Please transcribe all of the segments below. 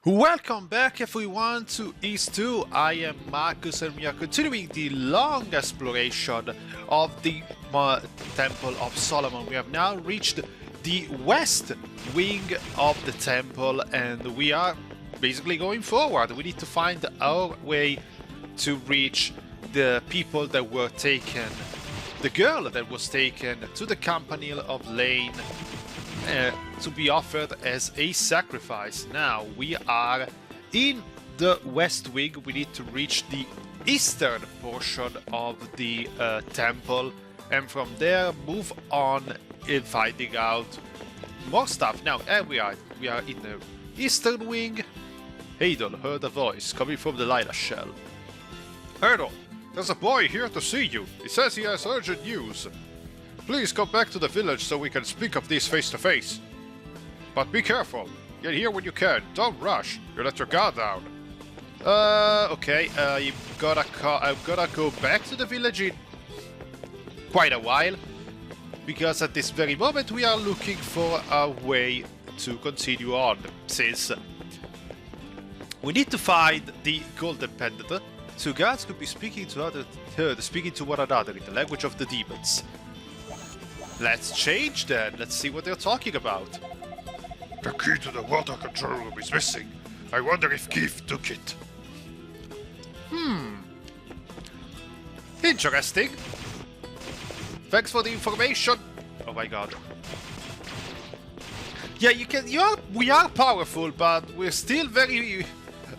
Welcome back everyone to Ys II. I am Markus and we are continuing the long exploration of the Temple of Solomon. We have now reached the west wing of the temple and we are basically going forward. We need to find our way to reach the people that were taken, the girl that was taken to the Campanile of Lane to be offered as a sacrifice. Now we are in the west wing. We need to reach the eastern portion of the temple and from there move on in finding out more stuff. Now here we are in the eastern wing. Adol heard a voice coming from the lilac shell. Adol, there's a boy here to see you. He says he has urgent news. Please come back to the village so we can speak of this face to face. But be careful. Get here when you can. Don't rush. You let your guard down. Okay. I'm gonna go back to the village in quite a while, because at this very moment we are looking for a way to continue on, since we need to find the golden pendant. Two guards could be speaking to one another in the language of the demons. Let's change then. Let's see what they're talking about. The key to the water control room is missing. I wonder if Keith took it. Interesting. Thanks for the information. Oh my god. Yeah, we are powerful, but we're still very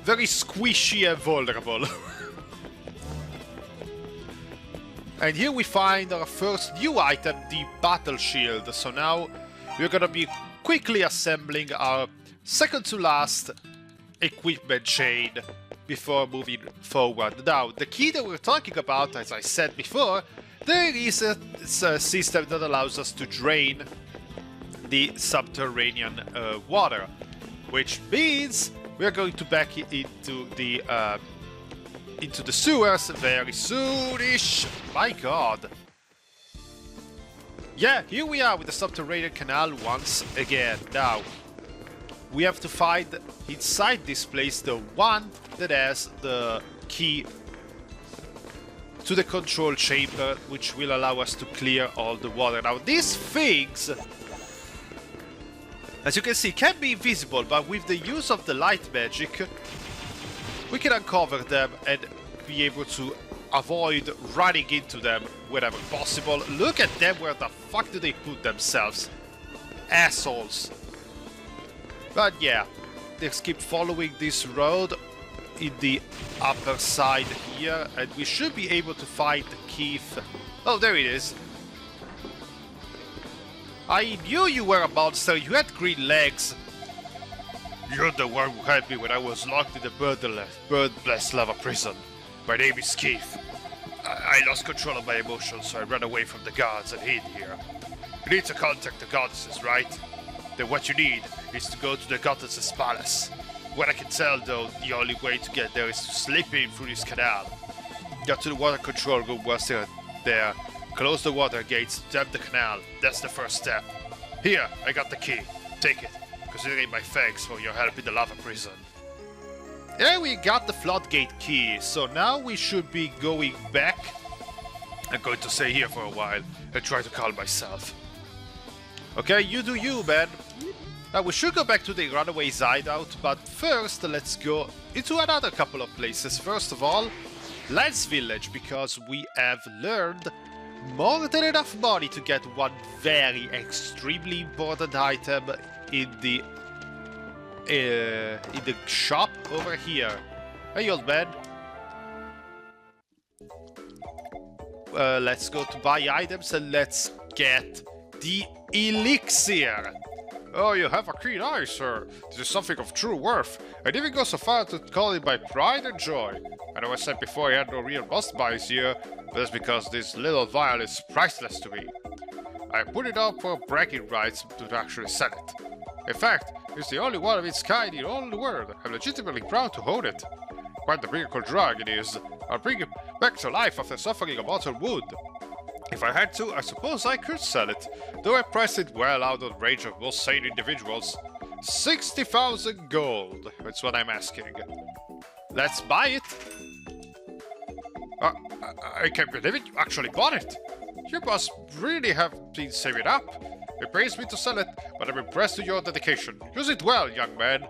squishy and vulnerable. And here we find our first new item, the battle shield. So now we're gonna be quickly assembling our second to last equipment chain before moving forward. Now, the key that we're talking about, as I said before, there is a system that allows us to drain the subterranean water, which means we're going to back into the sewers very soonish. My god. Yeah, here we are with the subterranean canal once again. Now, we have to find inside this place the one that has the key to the control chamber, which will allow us to clear all the water. Now, these things, as you can see, can be invisible, but with the use of the light magic, we can uncover them and be able to avoid running into them whenever possible. Look at them, where the fuck do they put themselves? Assholes. But yeah, let's keep following this road in the upper side here, and we should be able to find Keith. Oh, there it is. I knew you were a monster, you had green legs. You're the one who had me when I was locked in the bird-blessed lava prison. My name is Keith. I lost control of my emotions, so I ran away from the gods and hid here. You need to contact the goddesses, right? Then what you need is to go to the goddesses' palace. What I can tell, though, the only way to get there is to slip in through this canal. Get to the water control room once they're there. Close the water gates, tap the canal. That's the first step. Here, I got the key. Take it. Considering my thanks for your help in the lava prison. There we got the floodgate key, so now we should be going back. I'm going to stay here for a while and try to calm myself. Okay, you do you, man. Now we should go back to the runaway's hideout, but first let's go into another couple of places. First of all, Lance Village, because we have learned more than enough money to get one very extremely important item in the shop over here. Hey, old man. Let's go to buy items and let's get the elixir. Oh, you have a keen eye, sir. This is something of true worth. I'd even go so far to call it my pride and joy. I know I said before I had no real must-buys here, but that's because this little vial is priceless to me. I put it up for bragging rights to actually sell it. In fact, it's the only one of its kind in all the world. I'm legitimately proud to own it. Quite the miracle drug it is. I'll bring it back to life after suffering a mortal wound. If I had to, I suppose I could sell it, though I priced it well out of range of most sane individuals. 60,000 gold. That's what I'm asking. Let's buy it. I can't believe it. You actually bought it. You must really have been saving up. It pays me to sell it, but I'm impressed with your dedication. Use it well, young man.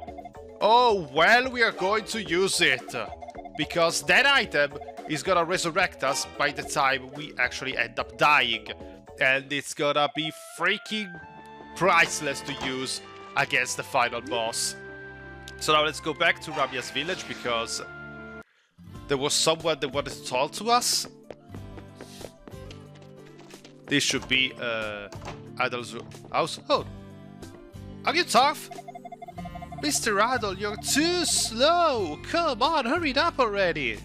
Oh, well, we are going to use it. Because that item is gonna resurrect us by the time we actually end up dying. And it's gonna be freaking priceless to use against the final boss. So now let's go back to Ramia's village because there was someone that wanted to talk to us. This should be Adol's house. Oh, are you tough? Mr. Adol, you're too slow! Come on, hurry it up already!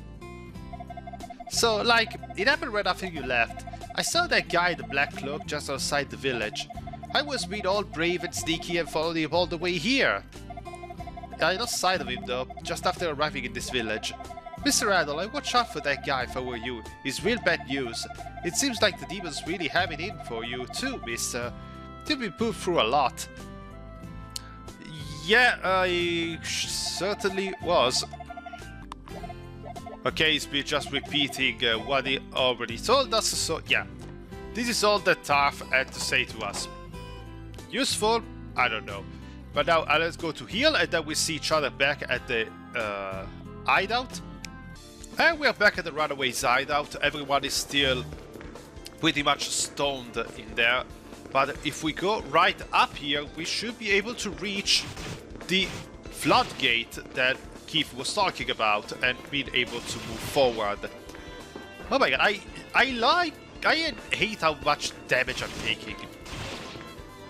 So, like, it happened right after you left. I saw that guy in the black cloak just outside the village. I was being all brave and sneaky and followed him all the way here. I lost sight of him though, just after arriving in this village. Mr. Adol, I watch out for that guy if I were you. He's real bad news. It seems like the demons really have it in for you too, mister. You've been put through a lot. Yeah, I certainly was. Okay, he's been just repeating what he already told us, so yeah. This is all that Tarf had to say to us. Useful? I don't know. But now let's go to heal and then we see each other back at the hideout. And we are back at the Runaways hideout. Everyone is still pretty much stoned in there. But if we go right up here, we should be able to reach the floodgate that Keith was talking about and being able to move forward. Oh my god, I hate how much damage I'm taking.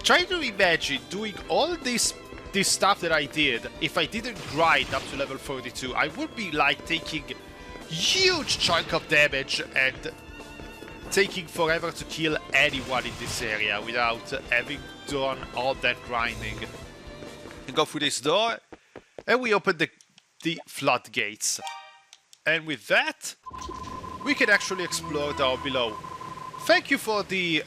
Try to imagine doing all this stuff that I did. If I didn't grind up to level 42, I would be like taking huge chunk of damage and taking forever to kill anyone in this area without having done all that grinding. We go through this door and we open the floodgates. And with that, we can actually explore down below. Thank you for the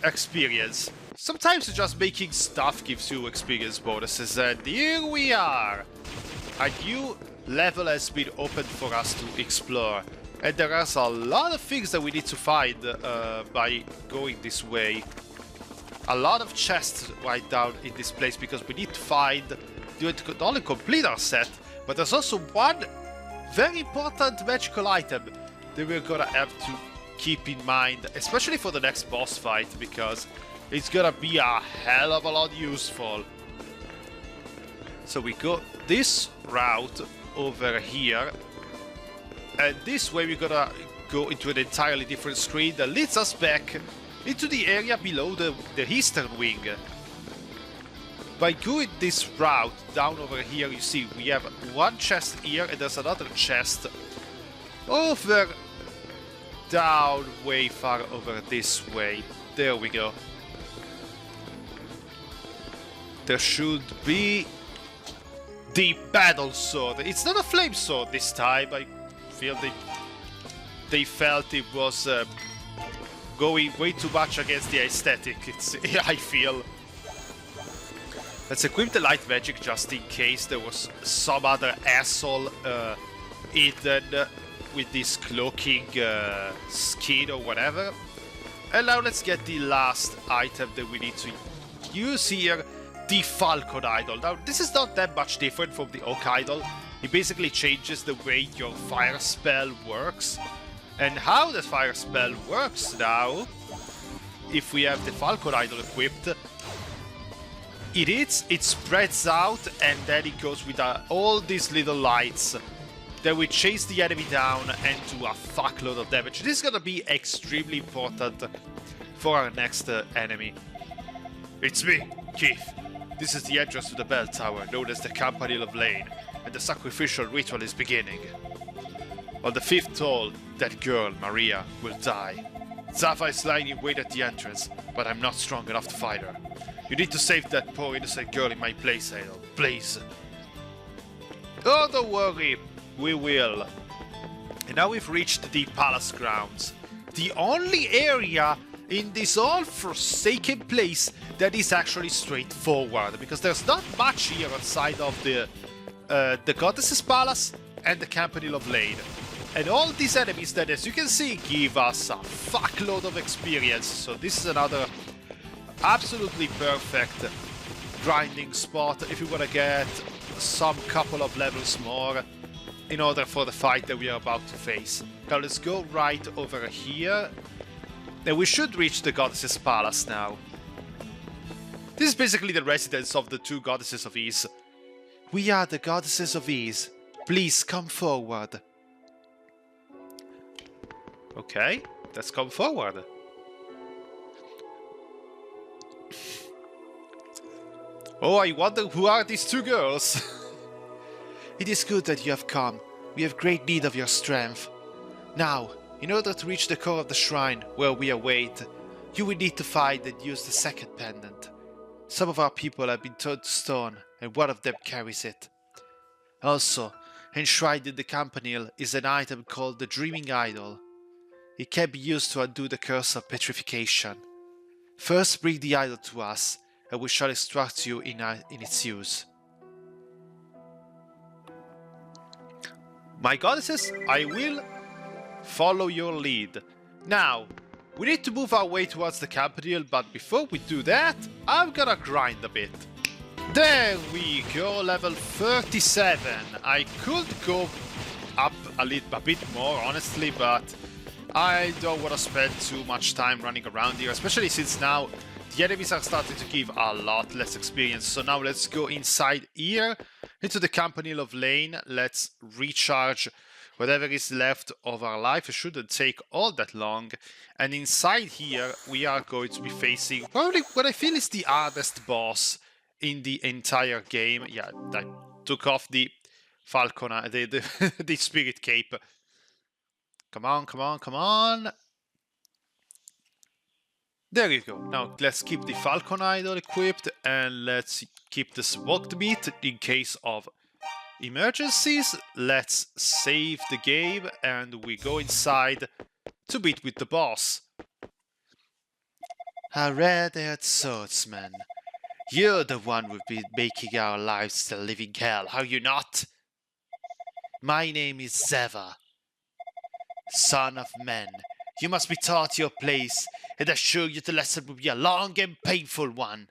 experience. Sometimes just making stuff gives you experience bonuses, and here we are. A new level has been opened for us to explore, and there are a lot of things that we need to find by going this way. A lot of chests right down in this place because we need to find, not only complete our set, but there's also one very important magical item that we're gonna have to keep in mind, especially for the next boss fight, because it's gonna be a hell of a lot useful. So we go this route over here, and this way we're gonna go into an entirely different screen that leads us back into the area below the eastern wing. By going this route down over here, you see we have one chest here and there's another chest over down way far over this way. There we go. There should be the battle sword. It's not a flame sword this time. I feel they felt it was going way too much against the aesthetic. I feel. Let's equip the light magic just in case there was some other asshole hidden with this cloaking skin or whatever. And now let's get the last item that we need to use here, the Falcon Idol. Now this is not that much different from the Oak Idol. It basically changes the way your fire spell works. And how the fire spell works now, if we have the Falcon Idol equipped, it spreads out and then it goes with all these little lights that will chase the enemy down and do a fuckload of damage. This is gonna be extremely important for our next enemy. It's me, Keith. This is the entrance to the bell tower, known as the Campanile of Lane, and the sacrificial ritual is beginning. On the 5th toll, that girl, Maria, will die. Zafa is lying in wait at the entrance, but I'm not strong enough to fight her. You need to save that poor innocent girl in my place, Adol. Please. Oh, don't worry. We will. And now we've reached the palace grounds. The only area in this all forsaken place that is actually straightforward, because there's not much here outside of the Goddess's Palace and the Campanile of Lane. And all these enemies that, as you can see, give us a fuckload of experience. So this is another absolutely perfect grinding spot if you want to get some couple of levels more in order for the fight that we are about to face. Now let's go right over here. And we should reach the Goddess's Palace now. This is basically the residence of the two Goddesses of Ys. We are the Goddesses of Ys. Please come forward. Okay, let's come forward. Oh, I wonder who are these two girls? It is good that you have come. We have great need of your strength. Now, in order to reach the core of the shrine where we await, you will need to find and use the second pendant. Some of our people have been turned to stone, and one of them carries it. Also, enshrined in the Campanile is an item called the Dreaming Idol. It can be used to undo the curse of petrification. First bring the idol to us, and we shall instruct you in its use. My goddesses, I will follow your lead. Now, we need to move our way towards the Campanile, but before we do that, I'm gonna grind a bit. There we go, level 37. I could go up a bit more, honestly, but I don't want to spend too much time running around here, especially since now the enemies are starting to give a lot less experience. So now let's go inside here, into the Campanile of Lane. Let's recharge whatever is left of our life. It shouldn't take all that long. And inside here, we are going to be facing probably what I feel is the hardest boss in the entire game. Yeah, I took off the Falcon, the Spirit Cape. Come on, come on, come on. There you go. Now let's keep the Falcon Idol equipped and let's keep the Smoked Meat in case of emergencies. Let's save the game and we go inside to beat with the boss. A red-haired swordsman. You're the one who've been making our lives a living hell, are you not? My name is Zeva. Son of men, you must be taught your place, and I assure you the lesson will be a long and painful one.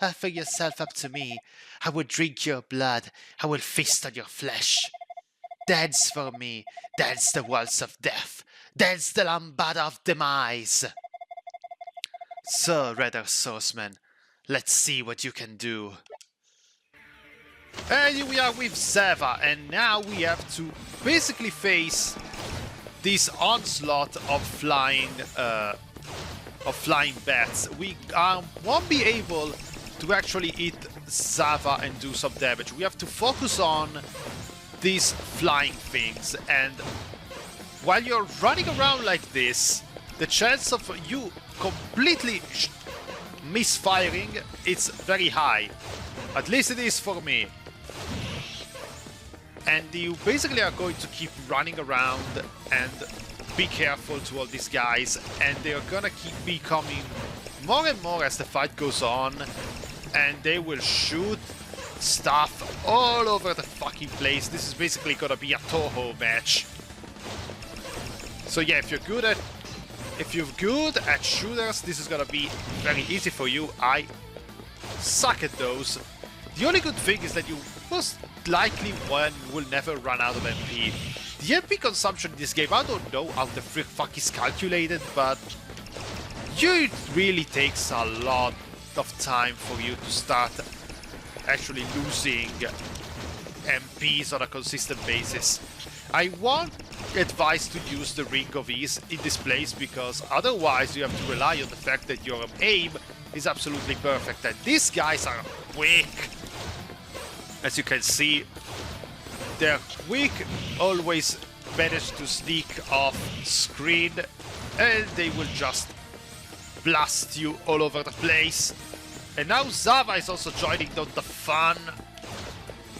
Offer yourself up to me. I will drink your blood. I will feast on your flesh. Dance for me. Dance the waltz of death. Dance the lambada of demise. So, Redder Swordsman, let's see what you can do. And here we are with Zeva, and now we have to basically face this onslaught of flying bats. We won't be able to actually hit Zeva and do some damage. We have to focus on these flying things, and while you're running around like this, the chance of you completely misfiring is very high. At least it is for me. And you basically are going to keep running around and be careful to all these guys, and they're gonna keep becoming more and more as the fight goes on, and they will shoot stuff all over the fucking place. This is basically gonna be a Toho match. So yeah, if you're good at shooters, this is gonna be very easy for you. I suck at those. The only good thing is that you most likely will never run out of MP. The MP consumption in this game, I don't know how the fuck is calculated, but it really takes a lot of time for you to start actually losing MPs on a consistent basis. I won't advise to use the Ring of Ys in this place, because otherwise you have to rely on the fact that your aim is absolutely perfect, and these guys are quick. As you can see, they're quick, always manage to sneak off screen, and they will just blast you all over the place. And now Zava is also joining on the fun.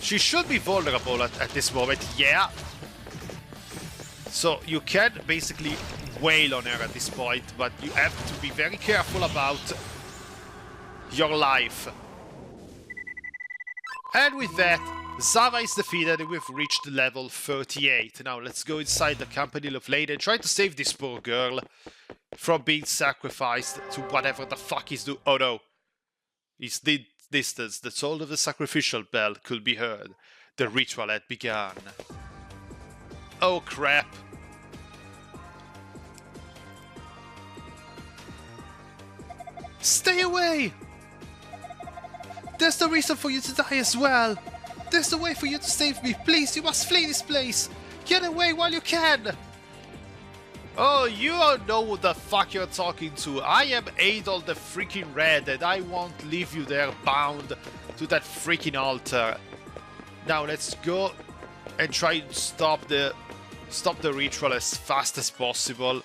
She should be vulnerable at this moment, yeah. So you can basically wail on her at this point, but you have to be very careful about your life. And with that, Zava is defeated and we've reached level 38. Now let's go inside the Campanile of Lane and try to save this poor girl from being sacrificed to whatever the fuck he's doing. Oh no. His distance, the sound of the sacrificial bell could be heard. The ritual had begun. Oh crap. Stay away! There's no reason for you to die as well. There's no way for you to save me. Please, you must flee this place. Get away while you can. Oh, you don't know who the fuck you're talking to. I am Adol the freaking Red, and I won't leave you there bound to that freaking altar. Now let's go and try and stop the ritual as fast as possible.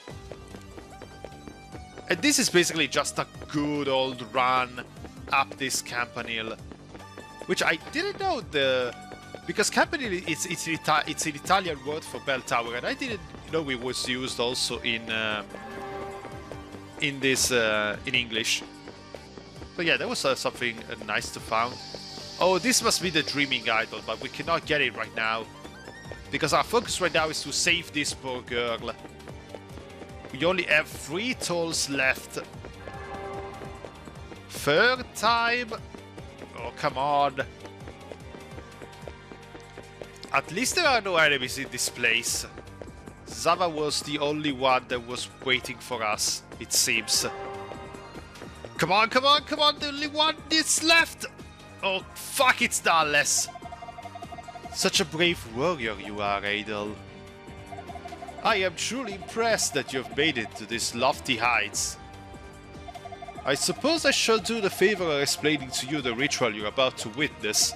And this is basically just a good old run up this Campanile, which I didn't know because Campanile it's an Italian word for bell tower, and I didn't know it was used also in English. But yeah, that was something nice to find. Oh, this must be the dreaming idol, but we cannot get it right now because our focus right now is to save this poor girl. We only have 3 tolls left. Third time? Oh, come on. At least there are no enemies in this place. Zava was the only one that was waiting for us, it seems. Come on, come on, come on, the only one is left! Oh, fuck, it's Dallas! Such a brave warrior you are, Adol. I am truly impressed that you have made it to these lofty heights. I suppose I shall do the favor of explaining to you the ritual you're about to witness.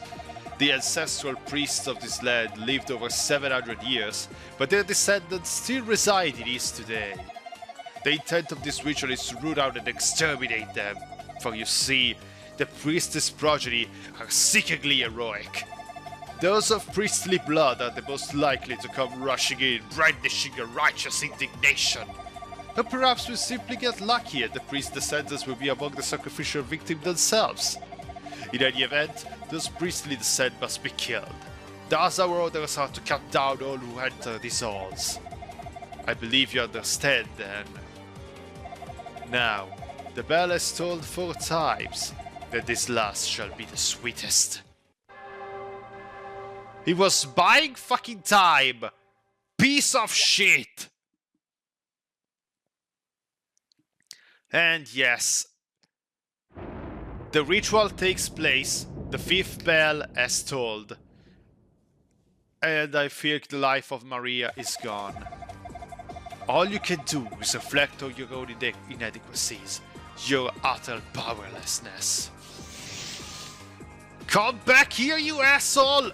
The ancestral priests of this land lived over 700 years, but their descendants still reside in Ys today. The intent of this ritual is to root out and exterminate them, for you see, the priestess progeny are sickeningly heroic. Those of priestly blood are the most likely to come rushing in, brandishing a righteous indignation. Or perhaps we'll simply get lucky and the priest's descendants will be among the sacrificial victims themselves. In any event, those priestly descent must be killed. Thus our orders are to cut down all who enter these halls. I believe you understand then. Now, the bell has tolled 4 times, and this last shall be the sweetest. He was buying fucking time! Piece of shit! And yes, the ritual takes place, the 5th bell has tolled. And I feel the life of Maria is gone. All you can do is reflect on your own inadequacies, your utter powerlessness. Come back here, you asshole!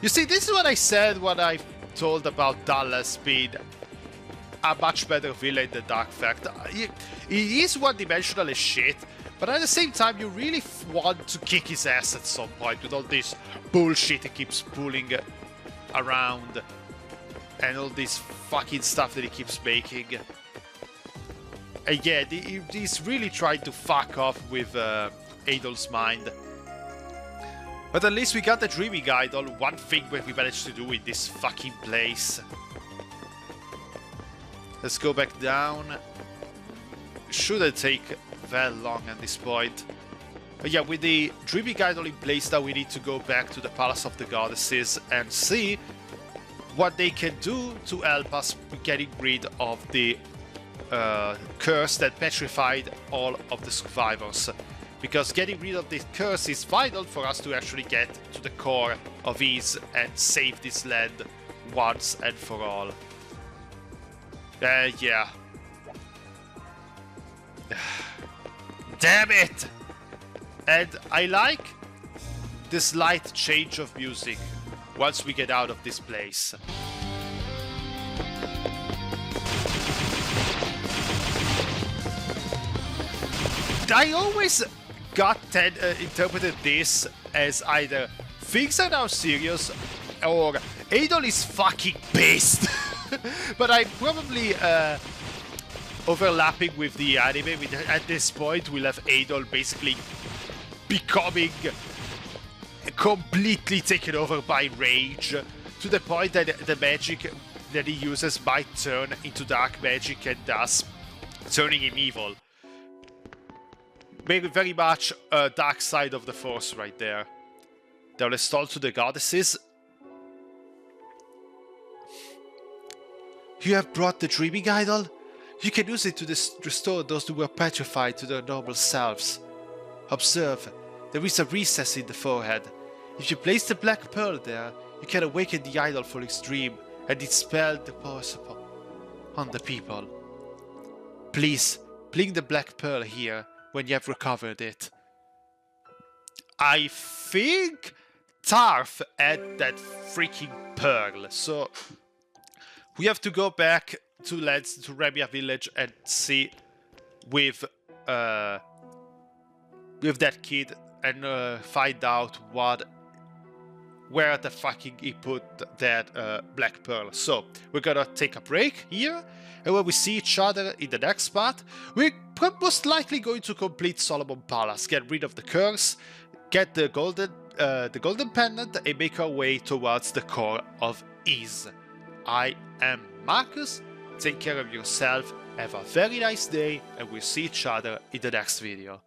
You see, this is what I said when I told about Dallas being a much better villain than Dark Fact. He is one-dimensional as shit, but at the same time you really want to kick his ass at some point with all this bullshit he keeps pulling around and all this fucking stuff that he keeps making. And yeah, he's really trying to fuck off with Adol's mind. But at least we got the Dreaming Idol, one thing that we managed to do in this fucking place. Let's go back down. Shouldn't take very long at this point. But yeah, with the Dreaming Idol in place now, we need to go back to the Palace of the Goddesses and see what they can do to help us getting rid of the curse that petrified all of the survivors. Because getting rid of this curse is vital for us to actually get to the core of Ys and save this land once and for all. Yeah. Damn it! And I like the slight change of music once we get out of this place. I always interpreted this as either things are now serious or Adol is fucking pissed. But I'm probably overlapping with the anime. At this point, we'll have Adol basically becoming completely taken over by rage, to the point that the magic that he uses might turn into dark magic and thus turning him evil. Very much a dark side of the force right there. They'll restore to the goddesses. You have brought the dreaming idol? You can use it to restore those who were petrified to their normal selves. Observe, there is a recess in the forehead. If you place the black pearl there, you can awaken the idol for its dream and dispel the powers on the people. Please, bring the black pearl here when you have recovered it. I think Tarf had that freaking pearl, so we have to go back to Remia village and see with that kid and find out where the fucking he put that black pearl. So we're gonna take a break here, and when we see each other in the next part, we're most likely going to complete Solomon Palace, get rid of the curse, get the golden pendant, and make our way towards the core of Ys. I am Markus. Take care of yourself, have a very nice day, and we'll see each other in the next video.